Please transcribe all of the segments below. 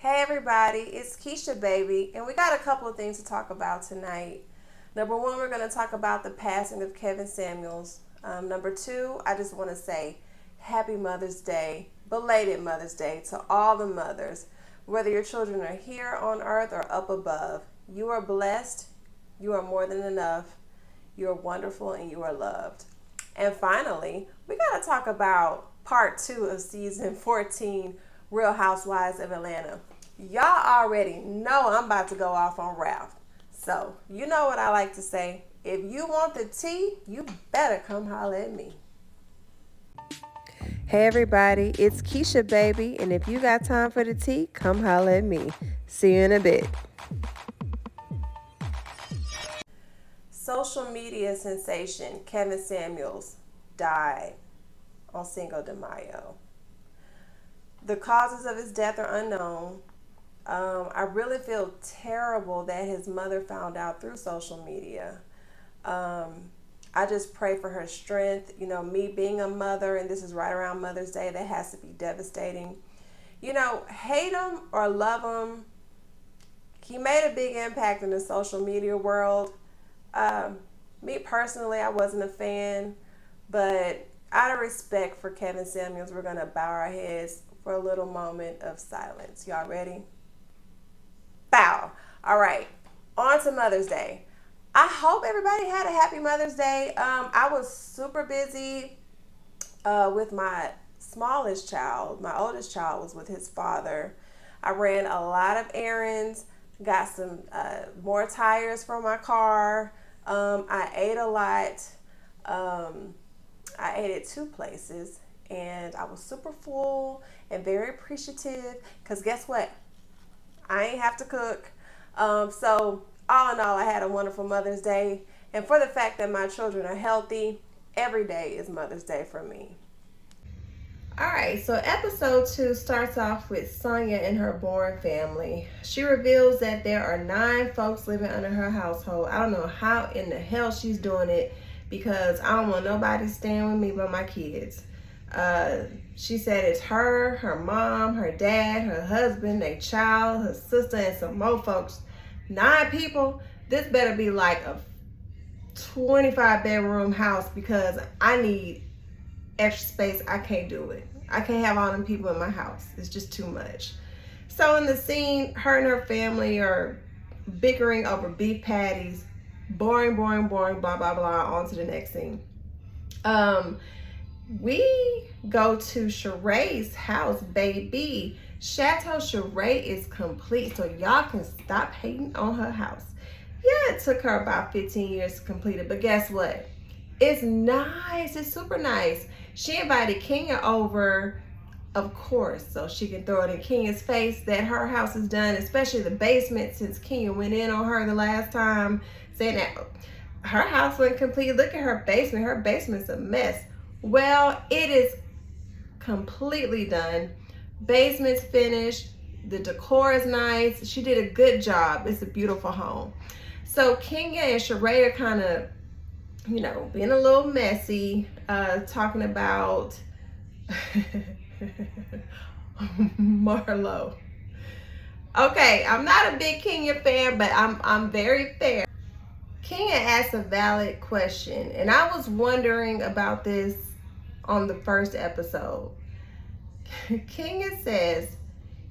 Hey everybody, it's Keisha baby, and we got a couple of things to talk about tonight. Number one, we're going to talk about the passing of Kevin Samuels. Number two, I just want to say happy Mother's Day, belated Mother's Day to all the mothers. Whether your children are here on earth or up above, you are blessed, you are more than enough, you are wonderful, and you are loved. And finally, we got to talk about part two of season 14, Real Housewives of Atlanta. Y'all already know I'm about to go off on Ralph. So, you know what I like to say. If you want the tea, you better come holler at me. Hey everybody, it's Keisha baby, and if you got time for the tea, come holler at me. See you in a bit. Social media sensation Kevin Samuels died on Cinco de Mayo. The causes of his death are unknown. I really feel terrible that his mother found out through social media. I just pray for her strength. You know, me being a mother, and this is right around Mother's Day, that has to be devastating. You know, hate him or love him, he made a big impact in the social media world. Me personally, I wasn't a fan, but out of respect for Kevin Samuels, we're going to bow our heads for a little moment of silence. Y'all ready? Bow. All right, on to Mother's Day. I hope everybody had a happy Mother's Day. I was super busy with my smallest child. My oldest child was with his father. I ran a lot of errands, got some more tires for my car. I ate a lot. I ate at two places, and I was super full and very appreciative because guess what? I ain't have to cook. So all in all, I had a wonderful Mother's Day. And for the fact that my children are healthy, every day is Mother's Day for me. All right, so episode 2 starts off with Sonia and her Bourne family. She reveals that there are 9 folks living under her household. I don't know how in the hell she's doing it because I don't want nobody staying with me but my kids. She said it's her, her mom, her dad, her husband, their child, her sister, and some more folks. 9 people. This better be like a 25-bedroom house because I need extra space. I can't do it. I can't have all them people in my house. It's just too much. So in the scene, her and her family are bickering over beef patties. Boring, blah, blah, blah. On to the next scene. We go to Sheree's house, baby. Chateau Sheree is complete, so y'all can stop hating on her house. Yeah, it took her about 15 years to complete it, but guess what? It's nice. It's super nice. She invited Kenya over, of course, so she can throw it in Kenya's face that her house is done, especially the basement, since Kenya went in on her the last time, saying that her house wasn't complete. Look at her basement. Her basement's a mess. Well, it is completely done. Basement's finished. The decor is nice. She did a good job. It's a beautiful home. So Kenya and Sheree are kind of, you know, being a little messy, talking about Marlo. Okay, I'm not a big Kenya fan, but I'm very fair. Kenya asked a valid question, and I was wondering about this on the first episode. Kenya says,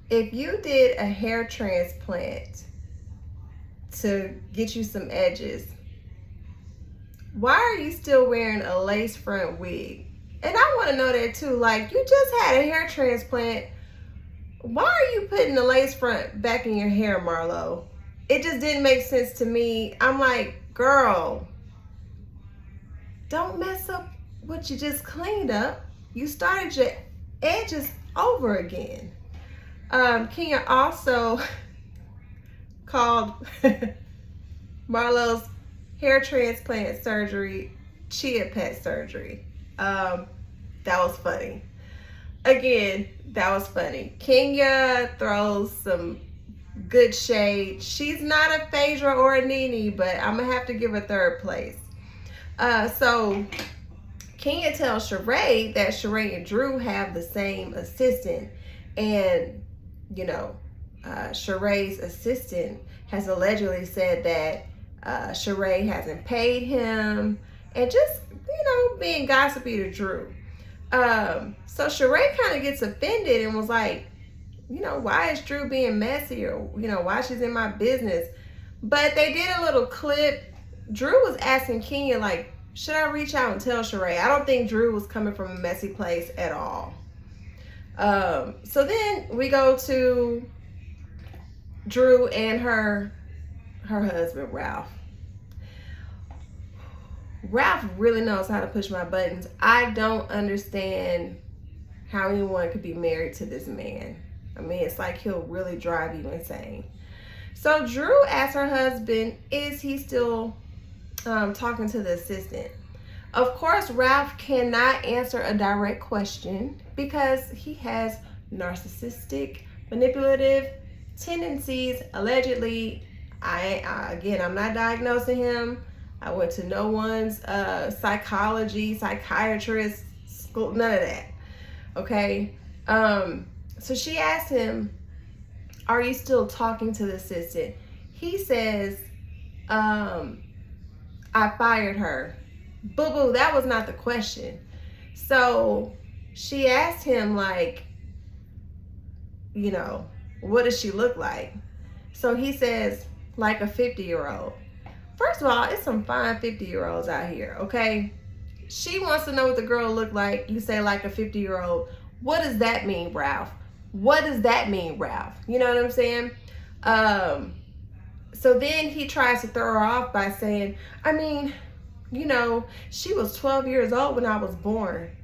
if you did a hair transplant to get you some edges, why are you still wearing a lace front wig? And I want to know that too. Like, you just had a hair transplant. Why are you putting the lace front back in your hair, Marlo? It just didn't make sense to me. I'm like, girl, don't mess up what you just cleaned up. You started your edges over again. Kenya also called Marlo's hair transplant surgery chia pet surgery. That was funny. Again, that was funny. Kenya throws some good shade. She's not a Phaedra or a Nene, but I'm gonna have to give her third place. So Kenya tells Sheree that Sheree and Drew have the same assistant, and you know, Sheree's assistant has allegedly said that Sheree hasn't paid him, and just, being gossipy to Drew. So Sheree kind of gets offended and was like, why is Drew being messy, or, why she's in my business. But they did a little clip. Drew was asking Kenya, like, should I reach out and tell Sheree? I don't think Drew was coming from a messy place at all. So then we go to Drew and her husband, Ralph. Ralph really knows how to push my buttons. I don't understand how anyone could be married to this man. I mean, it's like he'll really drive you insane. So Drew asked her husband, is he still talking to the assistant? Of course, Ralph cannot answer a direct question because he has narcissistic, manipulative tendencies, allegedly. I'm not diagnosing him. I went to no one's psychology, psychiatrist school, none of that. Okay. So she asked him, are you still talking to the assistant? He says, I fired her. Boo-boo, that was not the question. So she asked him, like, what does she look like? So he says, like a 50-year-old. First of all, it's some fine 50-year-olds out here, okay? She wants to know what the girl looked like. You say like a 50-year-old. What does that mean, Ralph? What does that mean, Ralph? You know what I'm saying? So then he tries to throw her off by saying, she was 12 years old when I was born.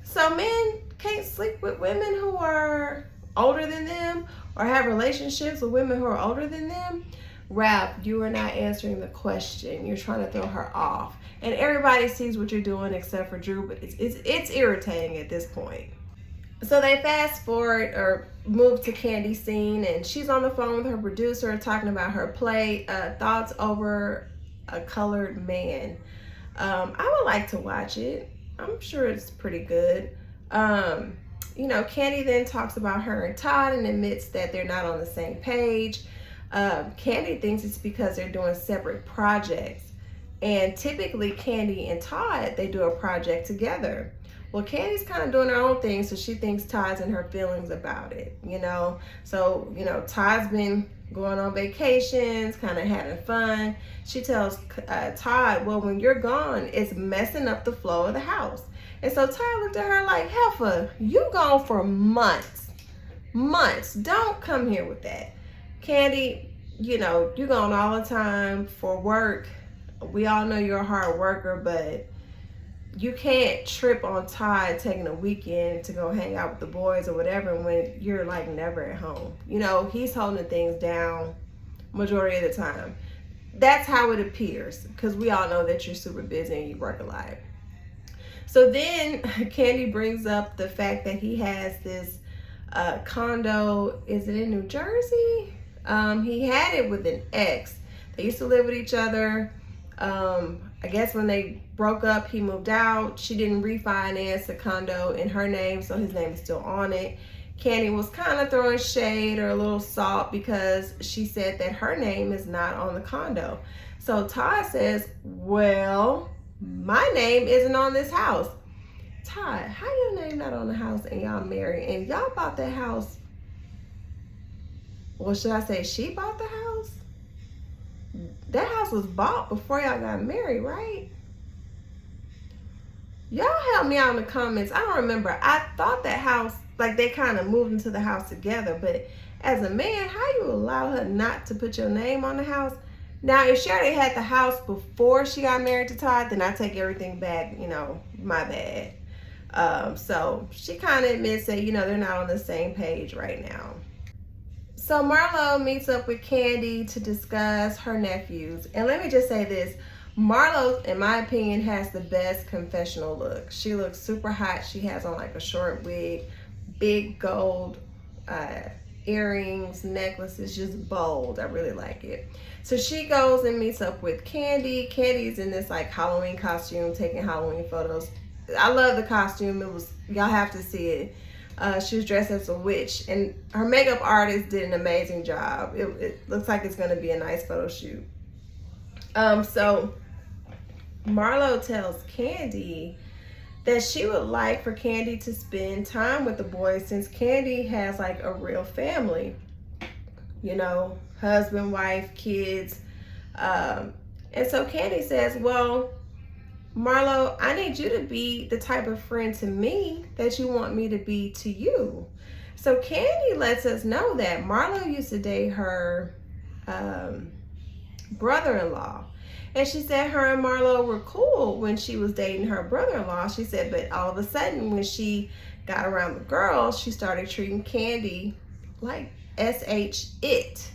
So men can't sleep with women who are older than them or have relationships with women who are older than them? Ralph, you are not answering the question. You're trying to throw her off. And everybody sees what you're doing except for Drew, but it's irritating at this point. So they fast forward or move to Candy's scene, and she's on the phone with her producer talking about her play, Thoughts Over a Colored Man. I would like to watch it. I'm sure it's pretty good. Candy then talks about her and Todd and admits that they're not on the same page. Candy thinks it's because they're doing separate projects. And typically Candy and Todd, they do a project together. Well, Candy's kind of doing her own thing, so she thinks Todd's in her feelings about it, So, Todd's been going on vacations, kind of having fun. She tells Todd, well, when you're gone, it's messing up the flow of the house. And so Todd looked at her like, heifer, you gone for months. Don't come here with that. Candy, you're gone all the time for work. We all know you're a hard worker, but you can't trip on Todd taking a weekend to go hang out with the boys or whatever when you're like never at home. He's holding things down majority of the time. That's how it appears, because we all know that you're super busy and you work a lot. So then Candy brings up the fact that he has this condo. Is it in New Jersey? He had it with an ex. They used to live with each other. I guess when they broke up, he moved out. She didn't refinance the condo in her name, so his name is still on it. Candy was kind of throwing shade or a little salt because she said that her name is not on the condo. So Todd says, well, my name isn't on this house. Todd, how your name not on the house and y'all married and y'all bought that house? Well, should I say she bought the house? That house was bought before y'all got married, right? Y'all help me out in the comments. I don't remember. I thought that house, like they kind of moved into the house together, but as a man, how you allow her not to put your name on the house? Now, if she already had the house before she got married to Todd, then I take everything back, my bad. So she kind of admits that, they're not on the same page right now. So Marlo meets up with Candy to discuss her nephews. And let me just say this. Marlo, in my opinion, has the best confessional look. She looks super hot. She has on like a short wig, big gold earrings, necklaces, just bold. I really like it. So she goes and meets up with Candy. Candy's in this like Halloween costume, taking Halloween photos. I love the costume. Y'all have to see it. She was dressed as a witch, and her makeup artist did an amazing job. It looks like it's going to be a nice photo shoot. So Marlo tells Candy that she would like for Candy to spend time with the boys, since Candy has like a real family, you know, husband, wife, kids. And so Candy says, well, Marlo, I need you to be the type of friend to me that you want me to be to you. So Candy lets us know that Marlo used to date her brother-in-law. And she said her and Marlo were cool when she was dating her brother-in-law. She said, but all of a sudden when she got around the girls, she started treating Candy like SH it.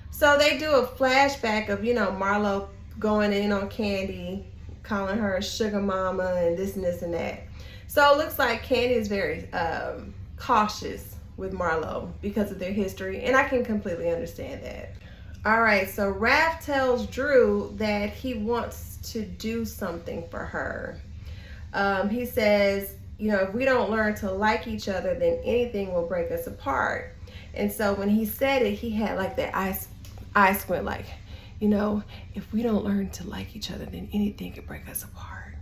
So they do a flashback of, you know, Marlo going in on Candy, calling her a sugar mama and this and this and that. So it looks like Candy is very cautious with Marlo because of their history, and I can completely understand that. All right, so Raph tells Drew that he wants to do something for her. He says, you know, if we don't learn to like each other, then anything will break us apart. And so when he said it, he had like that eye squint, like, you know, if we don't learn to like each other, then anything can break us apart.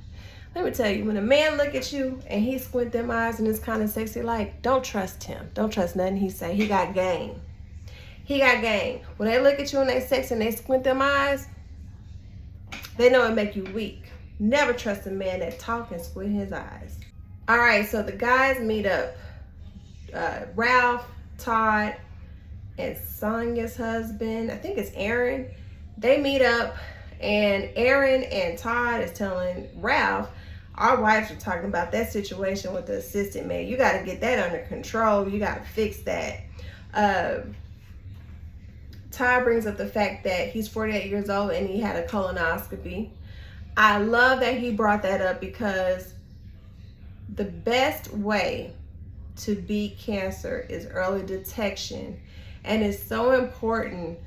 Let me tell you, when a man look at you and he squint them eyes and it's kind of sexy, like, don't trust him. Don't trust nothing he say. He got game. He got game. When they look at you and they sexy and they squint them eyes, they know it make you weak. Never trust a man that talk and squint his eyes. All right, so the guys meet up. Ralph, Todd, and Sonya's husband, I think it's Aaron. They meet up, and Aaron and Todd is telling Ralph, our wives are talking about that situation with the assistant man. You got to get that under control. You got to fix that. Todd brings up the fact that he's 48 years old and he had a colonoscopy. I love that he brought that up, because the best way to beat cancer is early detection. And it's so important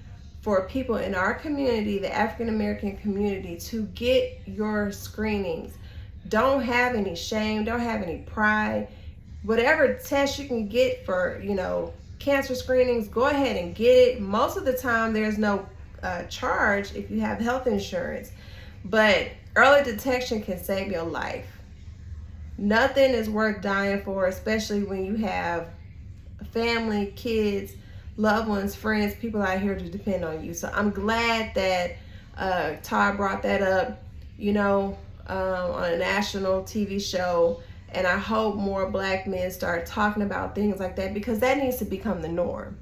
for people in our community, the African American community, to get your screenings. Don't have any shame, don't have any pride. Whatever test you can get for, you know, cancer screenings, go ahead and get it. Most of the time there's no charge if you have health insurance, but early detection can save your life. Nothing is worth dying for, especially when you have a family, kids, loved ones, friends, people out here to depend on you. So I'm glad that Todd brought that up, you know, on a national TV show. And I hope more Black men start talking about things like that, because that needs to become the norm.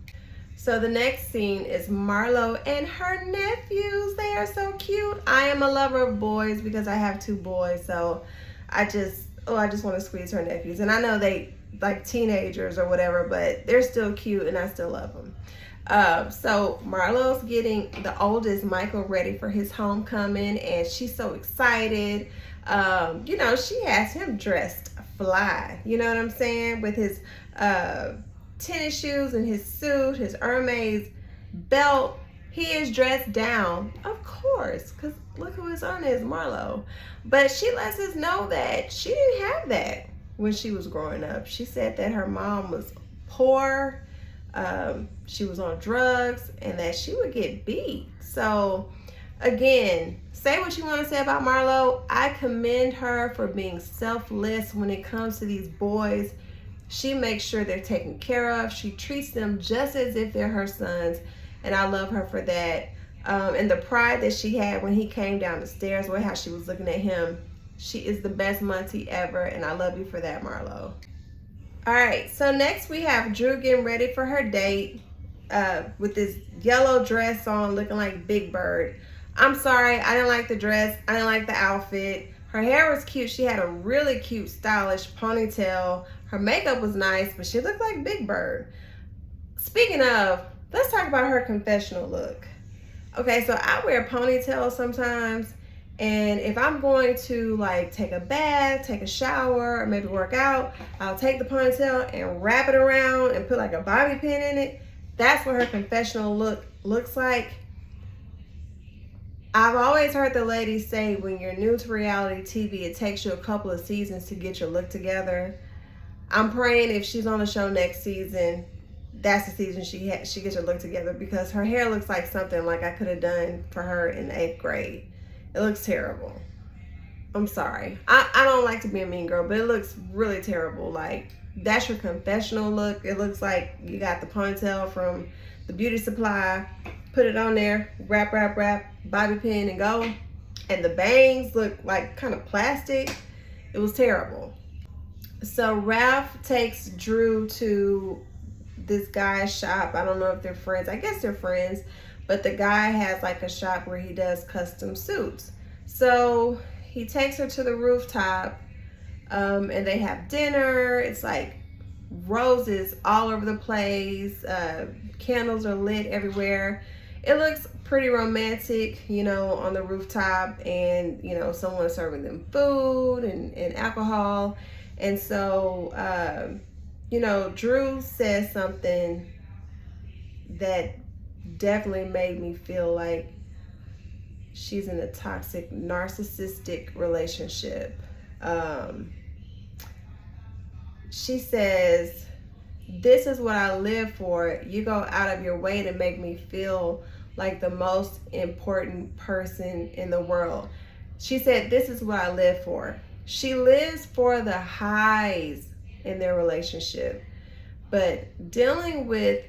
So the next scene is Marlo and her nephews. They are so cute. I am a lover of boys because I have 2 boys. So I just want to squeeze her nephews. And I know they like teenagers or whatever, but they're still cute and I still love them. So Marlo's getting the oldest, Michael, ready for his homecoming, and she's so excited. You know, she has him dressed fly, you know what I'm saying, with his tennis shoes and his suit, his Hermes belt. He is dressed down, of course, because look who his son is, Marlo. But she lets us know that she didn't have that when she was growing up. She said that her mom was poor, she was on drugs, and that she would get beat. So again, say what you want to say about Marlo. I commend her for being selfless when it comes to these boys. She makes sure they're taken care of. She treats them just as if they're her sons, and I love her for that. And the pride that she had when he came down the stairs, or how she was looking at him. She is the best Muncie ever, and I love you for that, Marlo. All right, so next we have Drew getting ready for her date with this yellow dress on, looking like Big Bird. I'm sorry, I didn't like the dress. I didn't like the outfit. Her hair was cute. She had a really cute, stylish ponytail. Her makeup was nice, but she looked like Big Bird. Speaking of, let's talk about her confessional look. Okay, so I wear ponytails sometimes, and if I'm going to like take a bath, take a shower, or maybe work out, I'll take the ponytail and wrap it around and put like a bobby pin in it. That's what her confessional look looks like. I've always heard the ladies say when you're new to reality TV, it takes you a couple of seasons to get your look together. I'm praying if she's on the show next season, that's the season she gets her look together, because her hair looks like something like I could have done for her in the 8th grade. It looks terrible. I'm sorry. I don't like to be a mean girl, but it looks really terrible. Like, that's your confessional look. It looks like you got the ponytail from the beauty supply, put it on there, wrap, bobby pin and go. And the bangs look like kind of plastic. It was terrible. So Ralph takes Drew to this guy's shop. I don't know if they're friends. I guess they're friends. But the guy has like a shop where he does custom suits. So he takes her to the rooftop, and they have dinner. It's like roses all over the place. Candles are lit everywhere. It looks pretty romantic, you know, on the rooftop, and, you know, someone serving them food and alcohol. And so, you know, Drew says something that definitely made me feel like she's in a toxic, narcissistic relationship. She says, "This is what I live for. You go out of your way to make me feel like the most important person in the world." She said, "This is what I live for." She lives for the highs in their relationship. But dealing with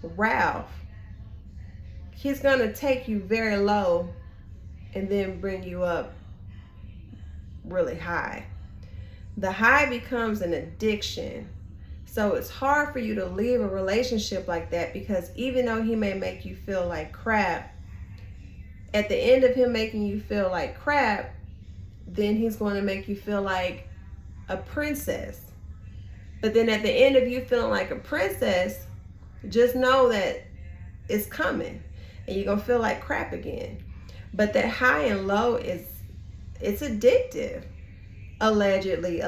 Ralph, he's going to take you very low and then bring you up really high. The high becomes an addiction. So it's hard for you to leave a relationship like that, because even though he may make you feel like crap, at the end of him making you feel like crap, then he's going to make you feel like a princess. But then at the end of you feeling like a princess, just know that it's coming and you're going to feel like crap again. But that high and low it's addictive. Allegedly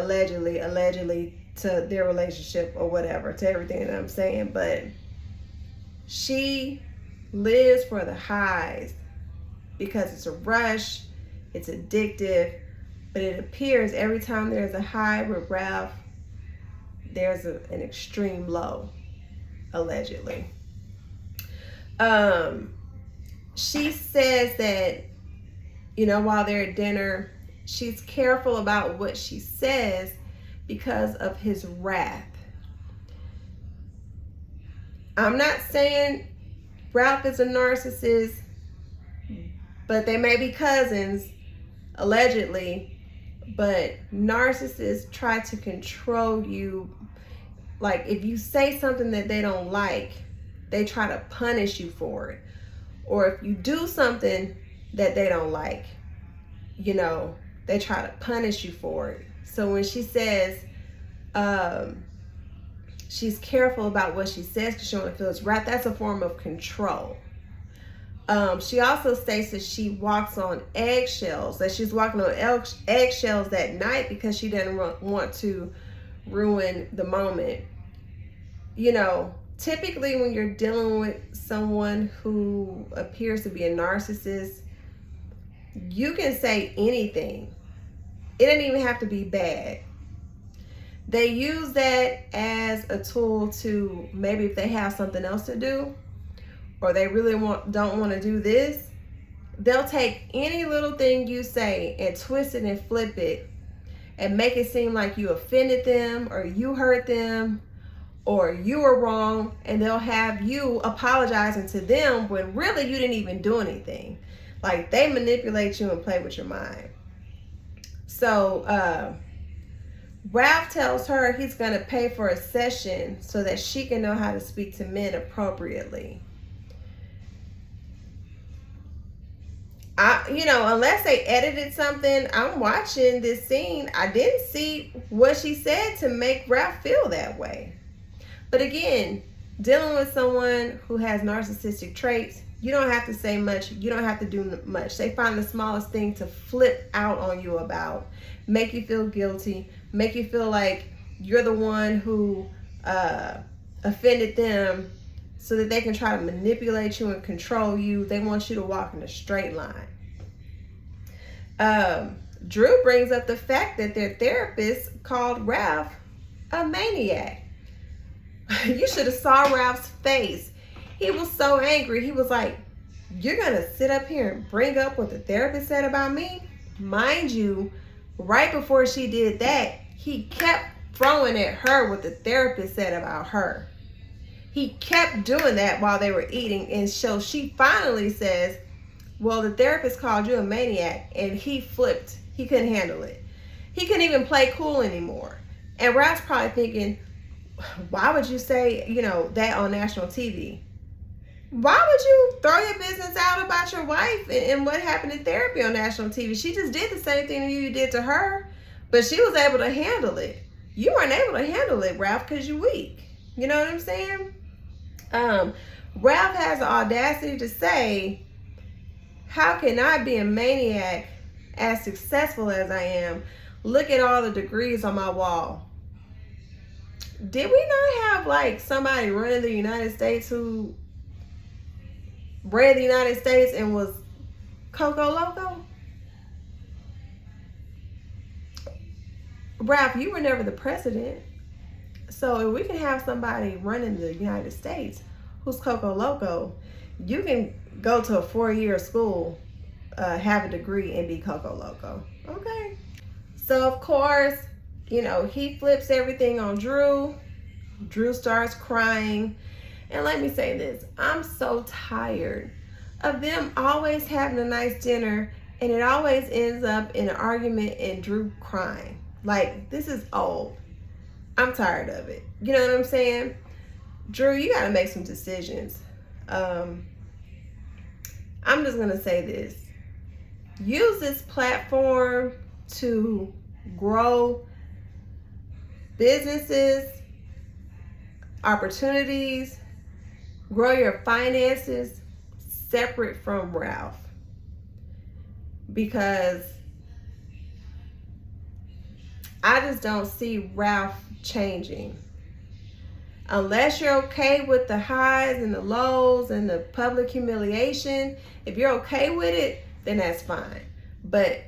to their relationship or whatever, to everything that I'm saying. But she lives for the highs because it's a rush, it's addictive, but it appears every time there's a high with Ralph, there's an extreme low, allegedly. She says that, you know, while they're at dinner, she's careful about what she says because of his wrath. I'm not saying Ralph is a narcissist, but they may be cousins, allegedly. But narcissists try to control you. Like, if you say something that they don't like, they try to punish you for it. Or if you do something that they don't like, you know, they try to punish you for it. So when she says she's careful about what she says because she only feels right, that's a form of control. She also states that she walks on eggshells, that she's walking on eggshells that night because she doesn't want to ruin the moment. You know, typically when you're dealing with someone who appears to be a narcissist, you can say anything. It doesn't even have to be bad. They use that as a tool to, maybe if they have something else to do, or they really don't want to do this, they'll take any little thing you say and twist it and flip it and make it seem like you offended them or you hurt them or you were wrong, and they'll have you apologizing to them when really you didn't even do anything. Like, they manipulate you and play with your mind. So Ralph tells her he's going to pay for a session so that she can know how to speak to men appropriately. You know, unless they edited something, I'm watching this scene. I didn't see what she said to make Ralph feel that way. But again, dealing with someone who has narcissistic traits, you don't have to say much. You don't have to do much. They find the smallest thing to flip out on you about, make you feel guilty, make you feel like you're the one who offended them, so that they can try to manipulate you and control you. They want you to walk in a straight line. Drew brings up the fact that their therapist called Ralph a maniac. You should have saw Ralph's face. He was so angry. He was like, you're going to sit up here and bring up what the therapist said about me? Mind you, right before she did that, he kept throwing at her what the therapist said about her. He kept doing that while they were eating. And so she finally says, well, the therapist called you a maniac. And he flipped. He couldn't handle it. He couldn't even play cool anymore. And Ralph's probably thinking, why would you say, that on national TV? Why would you throw your business out about your wife and what happened in therapy on national TV? She just did the same thing you did to her, but she was able to handle it. You weren't able to handle it, Ralph, because you're weak. You know what I'm saying? Ralph has the audacity to say, how can I be a maniac as successful as I am? Look at all the degrees on my wall. Did we not have like somebody running the United States who ran the United States and was Coco Loco? Ralph, you were never the president. So if we can have somebody running the United States who's Coco Loco, you can go to a 4-year school, have a degree, and be Coco Loco. Okay. So of course, he flips everything on Drew. Drew starts crying. And let me say this, I'm so tired of them always having a nice dinner and it always ends up in an argument and Drew crying. Like, this is old. I'm tired of it. You know what I'm saying? Drew, you got to make some decisions. I'm just going to say this. Use this platform to grow businesses, opportunities, grow your finances separate from Ralph. Because I just don't see Ralph changing. Unless you're okay with the highs and the lows and the public humiliation, if you're okay with it, then that's fine. But,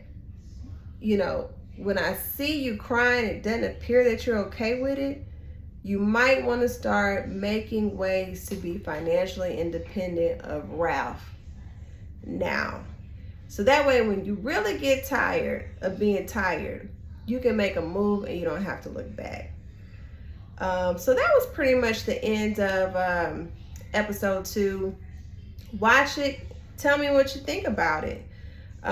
when I see you crying, it doesn't appear that you're okay with it, you might want to start making ways to be financially independent of Ralph now. So that way, when you really get tired of being tired, you can make a move and you don't have to look back. So that was pretty much the end of episode 2. Watch it. Tell me what you think about it. It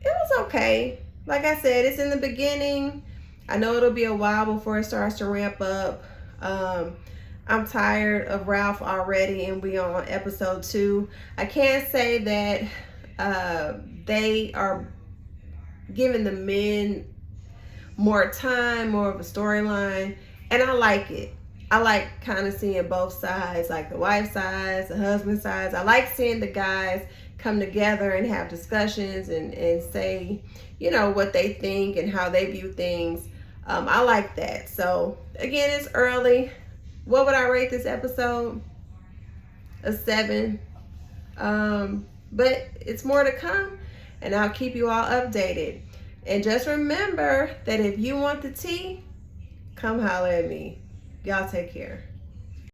was okay. Like I said, it's in the beginning. I know it'll be a while before it starts to ramp up. I'm tired of Ralph already, and we on episode 2. I can't say that they are giving the men more time, more of a storyline, and I like it. I like kind of seeing both sides, like the wife sides, the husband sides. I like seeing the guys come together and have discussions and say, what they think and how they view things. I like that. So again, it's early. What would I rate this episode? A 7. But it's more to come, and I'll keep you all updated. And just remember that if you want the tea, come holler at me. Y'all take care.